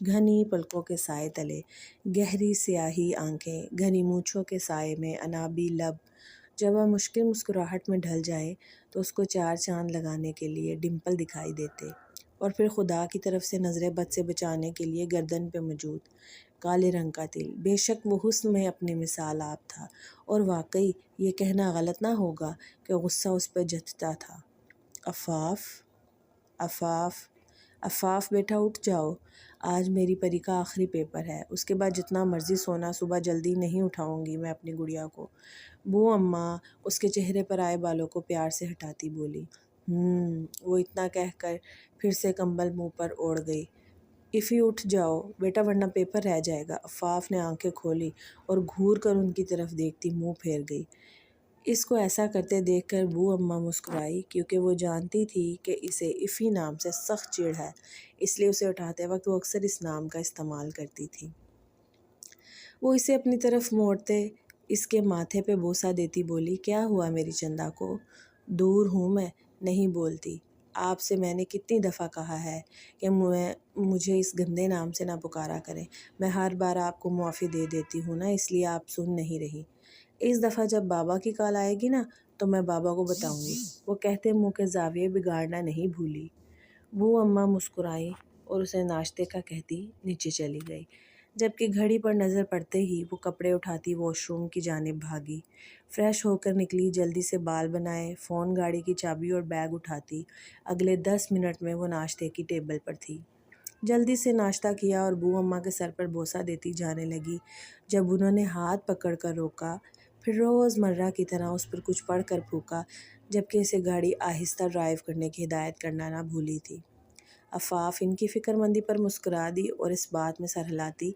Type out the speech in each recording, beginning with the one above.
گھنی پلکوں کے سائے تلے گہری سیاہی آنکھیں، گھنی مونچھوں کے سائے میں انابی لب۔ جب وہ مشکل مسکراہٹ میں ڈھل جائے تو اس کو چار چاند لگانے کے لیے ڈمپل دکھائی دیتے، اور پھر خدا کی طرف سے نظر بد سے بچانے کے لیے گردن پہ موجود کالے رنگ کا تل۔ بے شک وہ حسن میں اپنی مثال آپ تھا، اور واقعی یہ کہنا غلط نہ ہوگا کہ غصہ اس پہ جتتا تھا۔ عفاف، عفاف، عفاف بیٹا اٹھ جاؤ، آج میری پری کا آخری پیپر ہے، اس کے بعد جتنا مرضی سونا، صبح جلدی نہیں اٹھاؤں گی میں اپنی گڑیا کو۔ بو اماں اس کے چہرے پر آئے بالوں کو پیار سے ہٹاتی بولی۔ وہ اتنا کہہ کر پھر سے کمبل منہ پر اوڑھ گئی۔ افی اٹھ جاؤ بیٹا ورنہ پیپر رہ جائے گا۔ عفاف نے آنکھیں کھولی اور گھور کر ان کی طرف دیکھتی منہ پھیر گئی۔ اس کو ایسا کرتے دیکھ کر بو اماں مسکرائی، کیونکہ وہ جانتی تھی کہ اسے افی نام سے سخت چڑ ہے، اس لیے اسے اٹھاتے وقت وہ اکثر اس نام کا استعمال کرتی تھی۔ وہ اسے اپنی طرف موڑتے اس کے ماتھے پہ بوسہ دیتی بولی، کیا ہوا میری چندا کو؟ دور ہوں میں نہیں بولتی، آپ سے میں نے کتنی دفعہ کہا ہے کہ مجھے اس گندے نام سے نہ پکارا کریں، میں ہر بار آپ کو معافی دے دیتی ہوں نا، اس لیے آپ سن نہیں رہی۔ اس دفعہ جب بابا کی کال آئے گی نا تو میں بابا کو بتاؤں گی، وہ کہتے منہ کے زاویے بگاڑنا نہیں بھولی۔ بو اماں مسکرائیں اور اسے ناشتے کا کہتی نیچے چلی گئی، جبکہ گھڑی پر نظر پڑتے ہی وہ کپڑے اٹھاتی واش روم کی جانب بھاگی۔ فریش ہو کر نکلی، جلدی سے بال بنائے، فون، گاڑی کی چابی اور بیگ اٹھاتی اگلے 10 منٹ میں وہ ناشتے کی ٹیبل پر تھی۔ جلدی سے ناشتہ کیا اور بو اماں کے سر پر بوسہ دیتی جانے لگی۔ جب انہوں نے ہاتھ پکڑ کر روکا، پھر روز مرہ کی طرح اس پر کچھ پڑھ کر پھونکا، جبکہ اسے گاڑی آہستہ ڈرائیو کرنے کی ہدایت کرنا نہ بھولی تھی۔ عفاف ان کی فکر مندی پر مسکرا دی اور اس بات میں سر ہلاتی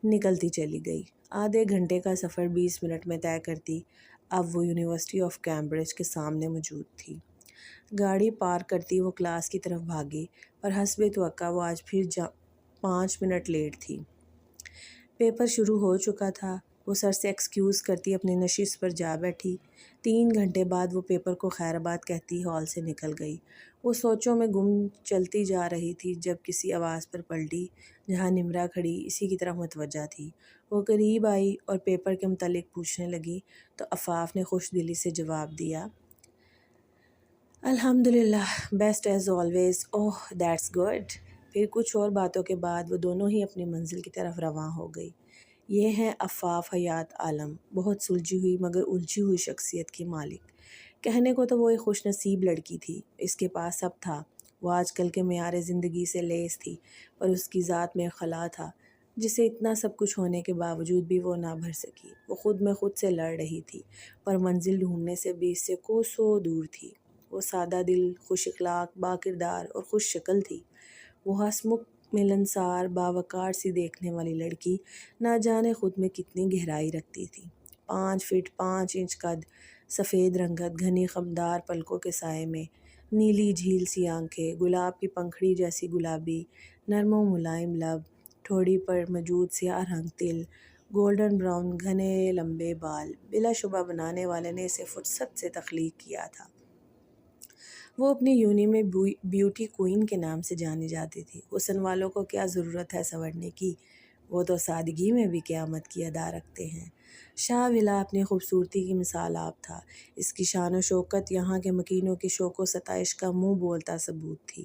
نکلتی چلی گئی۔ آدھے گھنٹے کا سفر 20 منٹ میں طے کرتی اب وہ یونیورسٹی آف کیمبرج کے سامنے موجود تھی۔ گاڑی پارک کرتی وہ کلاس کی طرف بھاگی، پر حسب توقع وہ آج پھر 5 منٹ لیٹ تھی۔ پیپر شروع ہو چکا تھا۔ وہ سر سے ایکسکیوز کرتی اپنی نشست پر جا بیٹھی۔ 3 گھنٹے بعد وہ پیپر کو خیر آباد کہتی ہال سے نکل گئی۔ وہ سوچوں میں گم چلتی جا رہی تھی جب کسی آواز پر پلٹی، جہاں نمرہ کھڑی اسی کی طرف متوجہ تھی۔ وہ قریب آئی اور پیپر کے متعلق پوچھنے لگی تو عفاف نے خوش دلی سے جواب دیا، الحمدللہ، best as always. Oh that's good. پھر کچھ اور باتوں کے بعد وہ دونوں ہی اپنی منزل کی طرف رواں ہو گئی۔ یہ ہے عفاف حیات عالم، بہت سلجھی ہوئی مگر الجھی ہوئی شخصیت کی مالک۔ کہنے کو تو وہ ایک خوش نصیب لڑکی تھی، اس کے پاس سب تھا، وہ آج کل کے معیار زندگی سے لیس تھی، پر اس کی ذات میں خلا تھا جسے اتنا سب کچھ ہونے کے باوجود بھی وہ نہ بھر سکی۔ وہ خود میں خود سے لڑ رہی تھی، پر منزل ڈھونڈنے سے بھی اس سے کوسوں دور تھی۔ وہ سادہ دل، خوش اخلاق، با کردار اور خوش شکل تھی۔ وہ ہنسمکھ، ملنسار، باوقار سی دیکھنے والی لڑکی نہ جانے خود میں کتنی گہرائی رکھتی تھی۔ 5 فٹ 5 انچ قد، سفید رنگت، گھنی خمدار پلکوں کے سائے میں، نیلی جھیل سی آنکھیں، گلاب کی پنکھڑی جیسی گلابی، نرم و ملائم لب، ٹھوڑی پر موجود سیاہ رنگ تل، گولڈن براؤن گھنے لمبے بال۔ بلا شبہ بنانے والے نے اسے فرصت سے تخلیق کیا تھا۔ وہ اپنی یونی میں بیوٹی کوئین کے نام سے جانی جاتی تھی۔ حسن والوں کو کیا ضرورت ہے سنورنے کی، وہ تو سادگی میں بھی قیامت کی ادا رکھتے ہیں۔ شاہ ولا اپنی خوبصورتی کی مثال آپ تھا، اس کی شان و شوکت یہاں کے مکینوں کی شوق و ستائش کا منہ بولتا ثبوت تھی۔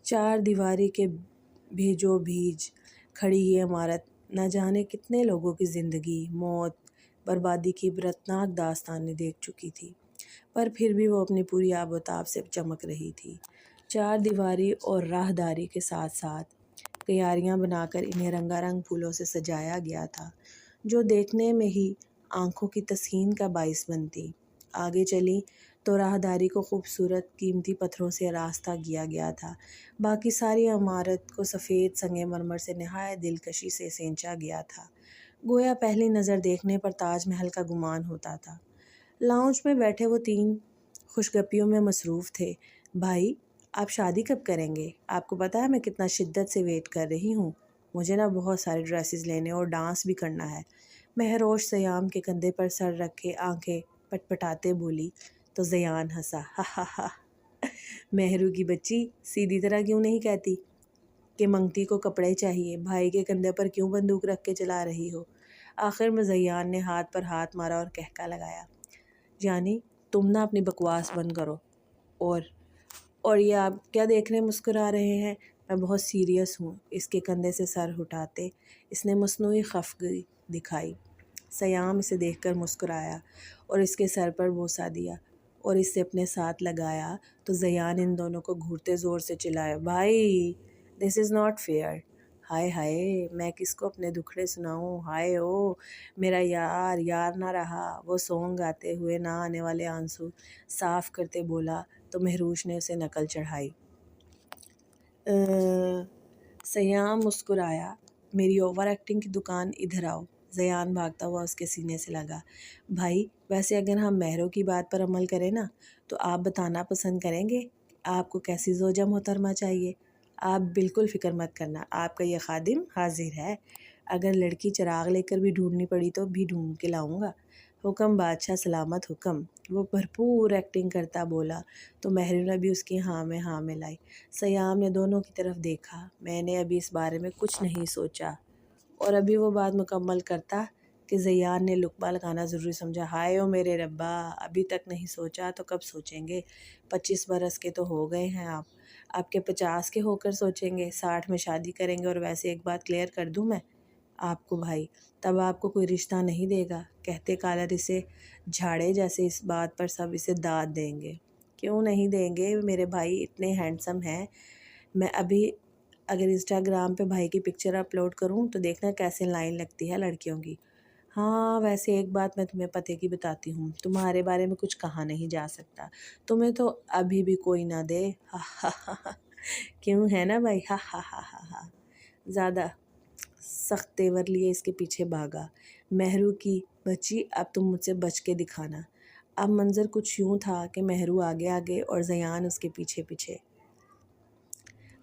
4 دیواری کے بھیجو بھیج کھڑی یہ عمارت نہ جانے کتنے لوگوں کی زندگی، موت، بربادی کی عبرتناک داستانیں دیکھ چکی تھی، پر پھر بھی وہ اپنی پوری آب و تاب سے چمک رہی تھی۔ 4 دیواری اور راہداری کے ساتھ ساتھ کیاریاں بنا کر انہیں رنگا رنگ پھولوں سے سجایا گیا تھا، جو دیکھنے میں ہی آنکھوں کی تسکین کا باعث بنتی۔ آگے چلی تو راہداری کو خوبصورت قیمتی پتھروں سے آراستہ کیا گیا تھا، باقی ساری عمارت کو سفید سنگ مرمر سے نہایت دلکشی سے سینچا گیا تھا، گویا پہلی نظر دیکھنے پر تاج محل کا گمان ہوتا تھا۔ لاؤنج میں بیٹھے وہ 3 خوش گپیوں میں مصروف تھے۔ بھائی، آپ شادی کب کریں گے؟ آپ کو پتہ ہے میں کتنا شدت سے ویٹ کر رہی ہوں، مجھے نا بہت سارے ڈریسز لینے اور ڈانس بھی کرنا ہے۔ مہروش سیام کے کندھے پر سر رکھ کے آنکھیں پٹ پٹاتے بولی تو زیان ہنسا، ہا ہا ہا، مہرو کی بچی سیدھی طرح کیوں نہیں کہتی؟ کہ منگتی کو کپڑے چاہیے، بھائی کے کندھے پر کیوں بندوق رکھ کے چلا رہی ہو؟ آخر میں زیان نے ہاتھ پر ہاتھ مارا اور کہکا لگایا، یعنی تم نہ اپنی بکواس بند کرو، اور یہ آپ کیا دیکھ رہے مسکرا رہے ہیں؟ میں بہت سیریس ہوں۔ اس کے کندھے سے سر اٹھاتے اس نے مصنوعی خفگی دکھائی۔ سیام اسے دیکھ کر مسکرایا اور اس کے سر پر بوسہ دیا اور اس سے اپنے ساتھ لگایا تو زیان ان دونوں کو گھورتے زور سے چلایا، بھائی دس از ناٹ فیئر۔ ہائے ہائے، میں کس کو اپنے دکھڑے سناؤں؟ ہائے او میرا یار نہ رہا۔ وہ سونگ گاتے ہوئے نہ آنے والے آنسو صاف کرتے بولا تو مہروش نے اسے نکل چڑھائی۔ سیام مسکرایا، میری اوور ایکٹنگ کی دکان ادھر آؤ۔ زیان بھاگتا ہوا اس کے سینے سے لگا۔ بھائی ویسے اگر ہم مہروں کی بات پر عمل کریں نا تو آپ بتانا پسند کریں گے آپ کو کیسی زوجہ محترمہ چاہیے؟ آپ بالکل فکر مت کرنا، آپ کا یہ خادم حاضر ہے۔ اگر لڑکی چراغ لے کر بھی ڈھونڈنی پڑی تو بھی ڈھونڈ کے لاؤں گا۔ حکم بادشاہ سلامت حکم۔ وہ بھرپور ایکٹنگ کرتا بولا تو مہروں نے بھی اس کی ہاں میں ہاں ملائی۔ سیام نے دونوں کی طرف دیکھا۔ میں نے ابھی اس بارے میں کچھ نہیں سوچا، اور ابھی وہ بات مکمل کرتا کہ زیان نے لقمہ لگانا ضروری سمجھا۔ ہائے او میرے ربا، ابھی تک نہیں سوچا تو کب سوچیں گے؟ 25 برس کے تو ہو گئے ہیں آپ کے 50 کے ہو کر سوچیں گے، 60 میں شادی کریں گے۔ اور ویسے ایک بات کلیئر کر دوں میں آپ کو بھائی، تب آپ کو کوئی رشتہ نہیں دے گا۔ کہتے کالر اسے جھاڑے جیسے اس بات پر سب اسے داد دیں گے۔ کیوں نہیں دیں گے میرے بھائی اتنے ہینڈسم ہیں۔ میں ابھی اگر انسٹاگرام پہ بھائی کی پکچر اپلوڈ کروں تو دیکھنا کیسے لائن لگتی ہے لڑکیوں کی۔ ہاں ویسے ایک بات میں تمہیں پتے کی بتاتی ہوں، تمہارے بارے میں کچھ کہا نہیں جا سکتا، تمہیں تو ابھی بھی کوئی نہ دے۔ ہا ہا ہا ہا، کیوں ہے نا بھائی؟ ہا ہا ہا ہا ہا۔ زیادہ سخت تیور لیے اس کے پیچھے بھاگا۔ مہرو کی بچی اب تم مجھ سے بچ کے دکھانا۔ اب منظر کچھ یوں تھا کہ مہرو آگے آگے اور زیان اس کے پیچھے پیچھے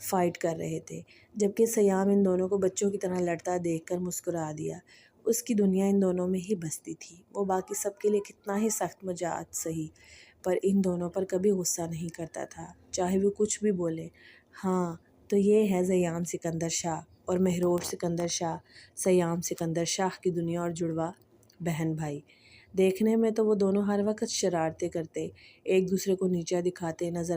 فائٹ کر رہے تھے، جبکہ سیام ان دونوں کو بچوں کی طرح لڑتا دیکھ کر مسکرا دیا۔ اس کی دنیا ان دونوں میں ہی بستی تھی۔ وہ باقی سب کے لیے کتنا ہی سخت مزاج سہی، پر ان دونوں پر کبھی غصہ نہیں کرتا تھا، چاہے وہ کچھ بھی بولے۔ ہاں تو یہ ہے زیان سکندر شاہ اور مہروش سکندر شاہ، سیام سکندر شاہ کی دنیا اور جڑوا بہن بھائی۔ دیکھنے میں تو وہ دونوں ہر وقت شرارتیں کرتے، ایک دوسرے کو نیچا دکھاتے نظر